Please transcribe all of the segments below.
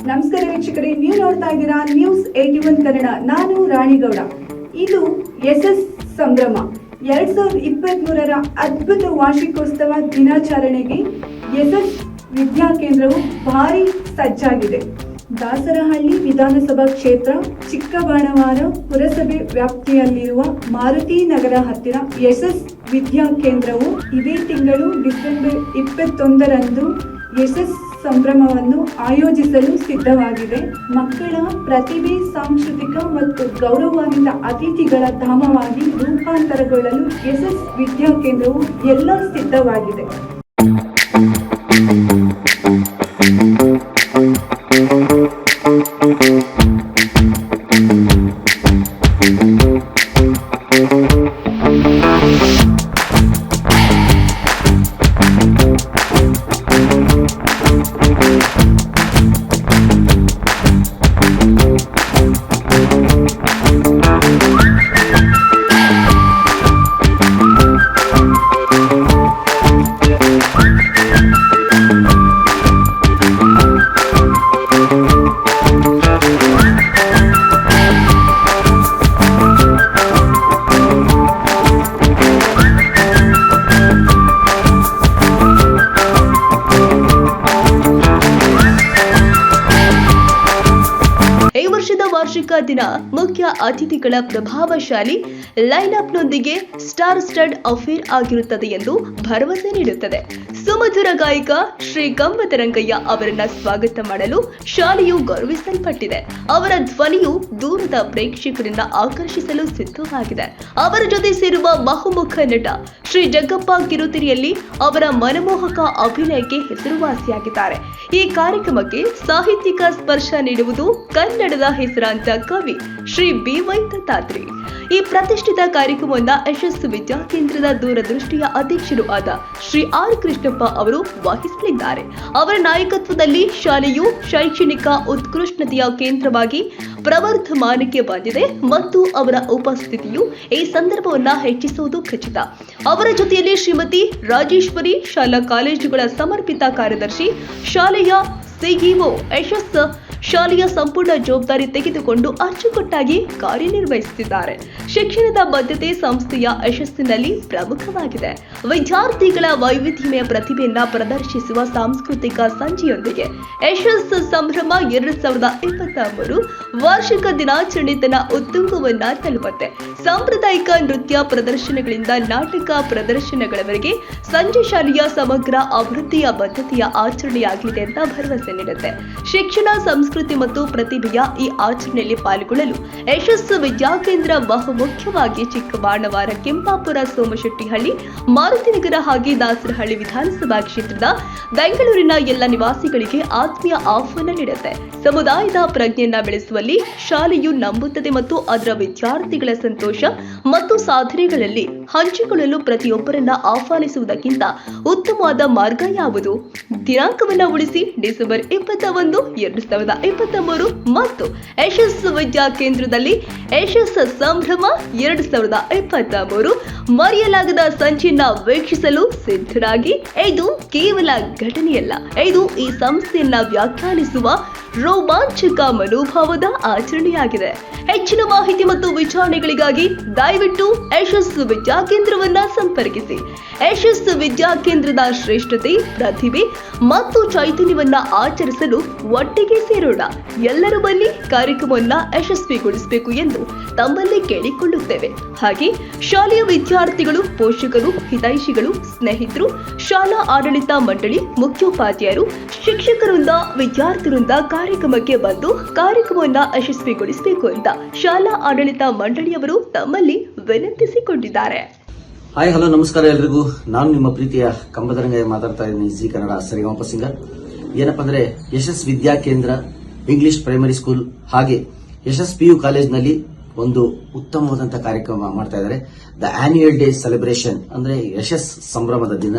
ನಮಸ್ಕಾರ ವೀಕ್ಷಕರೇ, ನೀವು ನೋಡ್ತಾ ಇದ್ದೀರಾ ನ್ಯೂಸ್ 81 ಕನ್ನಡ. ನಾನು ರಾಣಿಗೌಡ. ಇದು ಎಸ್ಎಸ್ ಸಂಭ್ರಮ 2023ರ ಅದ್ಭುತ ವಾರ್ಷಿಕೋತ್ಸವ ದಿನಾಚರಣೆಗೆ ಎಸ್ಎಸ್ ವಿದ್ಯಾಕೇಂದ್ರವು ಭಾರಿ ಸಜ್ಜಾಗಿದೆ. ದಾಸರಹಳ್ಳಿ ವಿಧಾನಸಭಾ ಕ್ಷೇತ್ರ ಚಿಕ್ಕಬಾಣವಾರ ಪುರಸಭೆ ವ್ಯಾಪ್ತಿಯಲ್ಲಿರುವ ಮಾರುತಿ ನಗರ ಹತ್ತಿರ ಎಸ್ಎಸ್ ವಿದ್ಯಾಕೇಂದ್ರವು ಇದೇ ತಿಂಗಳು ಡಿಸೆಂಬರ್ 21ರಂದು ಎಸ್ಎಸ್ ಸಂಭ್ರಮವನ್ನು ಆಯೋಜಿಸಲು ಸಿದ್ಧವಾಗಿದೆ. ಮಕ್ಕಳ ಪ್ರತಿಭೆ, ಸಾಂಸ್ಕೃತಿಕ ಮತ್ತು ಗೌರವಾನ್ವಿತ ಅತಿಥಿಗಳ ಧಾಮವಾಗಿ ರೂಪಾಂತರಗೊಳ್ಳಲು ಎಸ್ಎಸ್ ವಿದ್ಯಾಕೇಂದ್ರವು ಎಲ್ಲ ಸಿದ್ಧವಾಗಿದೆ. ವಾರ್ಷಿಕ ದಿನ ಮುಖ್ಯ ಅತಿಥಿಗಳ ಪ್ರಭಾವಶಾಲಿ ಲೈನ್ಅಪ್ನೊಂದಿಗೆ ಸ್ಟಾರ್ ಸ್ಟಡ್ ಅಫೇರ್ ಆಗಿರುತ್ತದೆ ಎಂದು ಭರವಸೆ ನೀಡುತ್ತದೆ. ಸುಮಧುರ ಗಾಯಕ ಶ್ರೀ ಗಂಬತರಂಗಯ್ಯ ಅವರನ್ನ ಸ್ವಾಗತ ಮಾಡಲು ಶಾಲೆಯು ಗೌರವಿಸಲ್ಪಟ್ಟಿದೆ. ಅವರ ಧ್ವನಿಯು ದೂರದ ಪ್ರೇಕ್ಷಕರನ್ನ ಆಕರ್ಷಿಸಲು ಸಿದ್ಧವಾಗಿದೆ. ಅವರ ಜೊತೆ ಸೇರುವ ಬಹುಮುಖ ನಟ ಶ್ರೀ ಜಗ್ಗಪ್ಪ ಕಿರುತೆರೆಯಲ್ಲಿ ಅವರ ಮನಮೋಹಕ ಅಭಿನಯಕ್ಕೆ ಹೆಸರುವಾಸಿಯಾಗಿದ್ದಾರೆ. ಈ ಕಾರ್ಯಕ್ರಮಕ್ಕೆ ಸಾಹಿತ್ಯಿಕ ಸ್ಪರ್ಶ ನೀಡುವುದು ಕನ್ನಡದ ಹೆಸರಾಂತ ಕವಿ ಶ್ರೀ ಬಿ.ವೈ. ದತ್ತಾತ್ರಿ. ಈ ಪ್ರತಿಷ್ಠಿತ ಕಾರ್ಯಕ್ರಮವನ್ನು ಯಶಸ್ಸು ವಿದ್ಯಾಕೇಂದ್ರದ ದೂರದೃಷ್ಟಿಯ ಅಧ್ಯಕ್ಷರು ಆದ ಶ್ರೀ ಆರ್ ಕೃಷ್ಣಪ್ಪ ಅವರು ವಹಿಸಲಿದ್ದಾರೆ. ಅವರ ನಾಯಕತ್ವದಲ್ಲಿ ಶಾಲೆಯು ಶೈಕ್ಷಣಿಕ ಉತ್ಕೃಷ್ಟತೆಯ ಕೇಂದ್ರವಾಗಿ ಪ್ರವರ್ಧಮಾನಕ್ಕೆ ಬಂದಿದೆ ಮತ್ತು ಅವರ ಉಪಸ್ಥಿತಿಯು ಈ ಸಂದರ್ಭವನ್ನ ಹೆಚ್ಚಿಸುವುದು ಖಚಿತ. ಅವರ ಜೊತೆಯಲ್ಲಿ ಶ್ರೀಮತಿ ರಾಜೇಶ್ವರಿ, ಶಾಲಾ ಕಾಲೇಜುಗಳ ಸಮರ್ಪಿತ ಕಾರ್ಯದರ್ಶಿ, ಶಾಲೆಯ ಸಿಇಒ ಯಶಸ್ ಶಾಲೆಯ ಸಂಪೂರ್ಣ ಜವಾಬ್ದಾರಿ ತೆಗೆದುಕೊಂಡು ಅಚ್ಚುಕಟ್ಟಾಗಿ ಕಾರ್ಯನಿರ್ವಹಿಸುತ್ತಿದ್ದಾರೆ. ಶಿಕ್ಷಣದ ಬದ್ಧತೆ ಸಂಸ್ಥೆಯ ಯಶಸ್ಸಿನಲ್ಲಿ ಪ್ರಮುಖವಾಗಿದೆ. ವಿದ್ಯಾರ್ಥಿಗಳ ವೈವಿಧ್ಯಮಯ ಪ್ರತಿಭೆಯನ್ನ ಪ್ರದರ್ಶಿಸುವ ಸಾಂಸ್ಕೃತಿಕ ಸಂಜೆಯೊಂದಿಗೆ ಯಶಸ್ ಸಂಭ್ರಮ 2023 ವಾರ್ಷಿಕ ದಿನಾಚರಣೆ ತನ್ನ ಉತ್ತುಂಗವನ್ನ ತಲುಪುತ್ತೆ. ಸಾಂಪ್ರದಾಯಿಕ ನೃತ್ಯ ಪ್ರದರ್ಶನಗಳಿಂದ ನಾಟಕ ಪ್ರದರ್ಶನಗಳವರೆಗೆ ಸಂಜೆ ಶಾಲೆಯ ಸಮಗ್ರ ಅಭಿವೃದ್ಧಿಯ ಬದ್ಧತೆಯ ಆಚರಣೆಯಾಗಲಿದೆ ಅಂತ ಭರವಸೆ ನೀಡುತ್ತೆ. ಶಿಕ್ಷಣ, ಸಂಸ್ಕೃತಿ ಮತ್ತು ಪ್ರತಿಭೆಯ ಈ ಆಚರಣೆಯಲ್ಲಿ ಪಾಲ್ಗೊಳ್ಳಲು ಯಶಸ್ಸು ವಿದ್ಯಾಕೇಂದ್ರ ಬಹುಮುಖ್ಯವಾಗಿ ಚಿಕ್ಕಬಾಣವಾರ, ಕೆಂಪಾಪುರ, ಸೋಮಶೆಟ್ಟಿಹಳ್ಳಿ, ಮಾರುತಿನಗರ ಹಾಗೆ ದಾಸರಹಳ್ಳಿ ವಿಧಾನಸಭಾ ಕ್ಷೇತ್ರದ ಬೆಂಗಳೂರಿನ ಎಲ್ಲ ನಿವಾಸಿಗಳಿಗೆ ಆತ್ಮೀಯ ಆಹ್ವಾನ ನೀಡುತ್ತೆ. ಸಮುದಾಯದ ಪ್ರಜ್ಞೆಯನ್ನ ಬೆಳೆಸುವಲ್ಲಿ ಶಾಲೆಯು ನಂಬುತ್ತದೆ ಮತ್ತು ಅದರ ವಿದ್ಯಾರ್ಥಿಗಳ ಸಂತೋಷ ಮತ್ತು ಸಾಧನೆಗಳಲ್ಲಿ ಹಂಚಿಕೊಳ್ಳಲು ಪ್ರತಿಯೊಬ್ಬರನ್ನ ಆಹ್ವಾನಿಸುವುದಕ್ಕಿಂತ ಉತ್ತಮವಾದ ಮಾರ್ಗ ಯಾವುದು? ದಿನಾಂಕವನ್ನ ಉಳಿಸಿ ಡಿಸೆಂಬರ್ 21, 2023 ಮತ್ತು ಯಶಸ್ಸು ವಿದ್ಯಾಕೇಂದ್ರದಲ್ಲಿ ಯಶಸ್ ಸಂಭ್ರಮ 2023 ಮರೆಯಲಾಗದ ಸಂಚೆಯನ್ನ ವೀಕ್ಷಿಸಲು ಸಿದ್ಧರಾಗಿ. ಇದು ಕೇವಲ ಘಟನೆಯಲ್ಲ, ಇದು ಈ ಸಂಸ್ಥೆಯನ್ನ ವ್ಯಾಖ್ಯಾನಿಸುವ ರೋಮಾಂಚಕ ಮನೋಭಾವದ ಆಚರಣೆಯಾಗಿದೆ. ಹೆಚ್ಚಿನ ಮಾಹಿತಿ ಮತ್ತು ವಿಚಾರಣೆಗಳಿಗಾಗಿ ದಯವಿಟ್ಟು ಯಶಸ್ಸು ವಿದ್ಯಾಕೇಂದ್ರವನ್ನ ಸಂಪರ್ಕಿಸಿ. ಯಶಸ್ಸು ವಿದ್ಯಾಕೇಂದ್ರದ ಶ್ರೇಷ್ಠತೆ, ಪ್ರತಿಭೆ ಮತ್ತು ಚೈತನ್ಯವನ್ನ ಆಚರಿಸಲು ಒಟ್ಟಿಗೆ ಸೇರೋಣ. ಎಲ್ಲರೂ ಬನ್ನಿ, ಕಾರ್ಯಕ್ರಮವನ್ನ ಯಶಸ್ವಿಗೊಳಿಸಬೇಕು ಎಂದು ತಮ್ಮಲ್ಲಿ ಕೇಳಿಕೊಳ್ಳುತ್ತೇವೆ. ಹಾಗೆ ಶಾಲೆಯ ವಿದ್ಯಾರ್ಥಿಗಳು, ಪೋಷಕರು, ಹಿತೈಷಿಗಳು, ಸ್ನೇಹಿತರು, ಶಾಲಾ ಆಡಳಿತ ಮಂಡಳಿ, ಮುಖ್ಯೋಪಾಧ್ಯಾಯರು, ಶಿಕ್ಷಕರಿಂದ, ವಿದ್ಯಾರ್ಥಿಗಳಿಂದ ಕಾರ್ಯಕ್ರಮಕ್ಕೆ ಬಂದು ಕಾರ್ಯಕ್ರಮವನ್ನ ಯಶಸ್ವಿಗೊಳಿಸಬೇಕು ಅಂತ ಶಾಲಾ ಆಡಳಿತ ಮಂಡಳಿಯವರು ತಮ್ಮಲ್ಲಿ ವಿನಂತಿಸಿಕೊಂಡಿದ್ದಾರೆ. ಹಾಯ್, ಹಲೋ, ನಮಸ್ಕಾರ ಎಲ್ರಿಗೂ. ನಾನು ನಿಮ್ಮ ಪ್ರೀತಿಯ ಕಂಬದರಂಗಯ್ಯ ಮಾತಾಡ್ತಾ ಇದ್ದೀನಿ. ಜಿ ಕನ್ನಡ ಸರಿಗಮಪ ಸಿಂಗರ್. ಏನಪ್ಪಾ ಅಂದ್ರೆ, ಯಶಸ್ ವಿದ್ಯಾಕೇಂದ್ರ ಇಂಗ್ಲಿಷ್ ಪ್ರೈಮರಿ ಸ್ಕೂಲ್ ಹಾಗೆ ಯಶಸ್ PU ಕಾಲೇಜ್ನಲ್ಲಿ ಒಂದು ಉತ್ತಮವಾದಂತಹ ಕಾರ್ಯಕ್ರಮ ಮಾಡ್ತಾ ಇದ್ದಾರೆ. ದ ಆನ್ಯುಯಲ್ ಡೇ ಸೆಲೆಬ್ರೇಷನ್ ಅಂದ್ರೆ ಯಶಸ್ ಸಂಭ್ರಮದ ದಿನ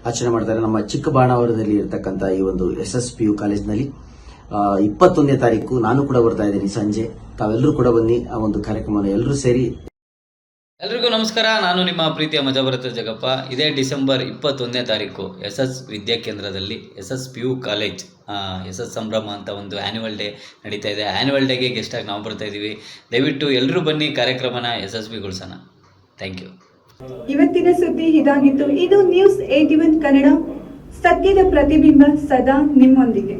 ಆಚರಣೆ ಮಾಡ್ತಾರೆ. ನಮ್ಮ ಚಿಕ್ಕಬಾಣಾವರದಲ್ಲಿ ಇರತಕ್ಕಂತ ಈ ಒಂದು ಯಶಸ್ PU ಕಾಲೇಜ್ನಲ್ಲಿ 21ನೇ ತಾರೀಕು ನಾನು ಕೂಡ ಬರ್ತಾ ಇದ್ದೀನಿ ಸಂಜೆ. ತಾವೆಲ್ಲರೂ ಕೂಡ ಬನ್ನಿ, ಆ ಒಂದು ಕಾರ್ಯಕ್ರಮವನ್ನು ಎಲ್ಲರೂ ಸೇರಿ ಎಲ್ರಿಗೂ ನಮಸ್ಕಾರ. ನಾನು ನಿಮ್ಮ ಪ್ರೀತಿಯ ಮಜಾಭರತ ಜಗಪ್ಪ. ಇದೇ ಡಿಸೆಂಬರ್ 21ನೇ ತಾರೀಕು SS ವಿದ್ಯಾಕೇಂದ್ರದಲ್ಲಿ SS PU college SS ಸಂಭ್ರಮ ಅಂತ ಒಂದು ಆ್ಯನ್ಯುವಲ್ ಡೇ ನಡೀತಾ ಇದೆ. ಆ್ಯನ್ಯುವಲ್ ಡೇಗೆ ಗೆಸ್ಟಾಗಿ ನಾವು ಬರ್ತಾ ಇದ್ದೀವಿ. ದಯವಿಟ್ಟು ಎಲ್ಲರೂ ಬನ್ನಿ, ಕಾರ್ಯಕ್ರಮನ ಯಶಸ್ವಿಗೊಳಿಸೋಣ. Thank you. ಇವತ್ತಿನ ಸುದ್ದಿ ಇದಾಗಿತ್ತು. ಇದು ನ್ಯೂಸ್ 81 ಕನ್ನಡ, ಸತ್ಯದ ಪ್ರತಿಬಿಂಬ, ಸದಾ ನಿಮ್ಮೊಂದಿಗೆ.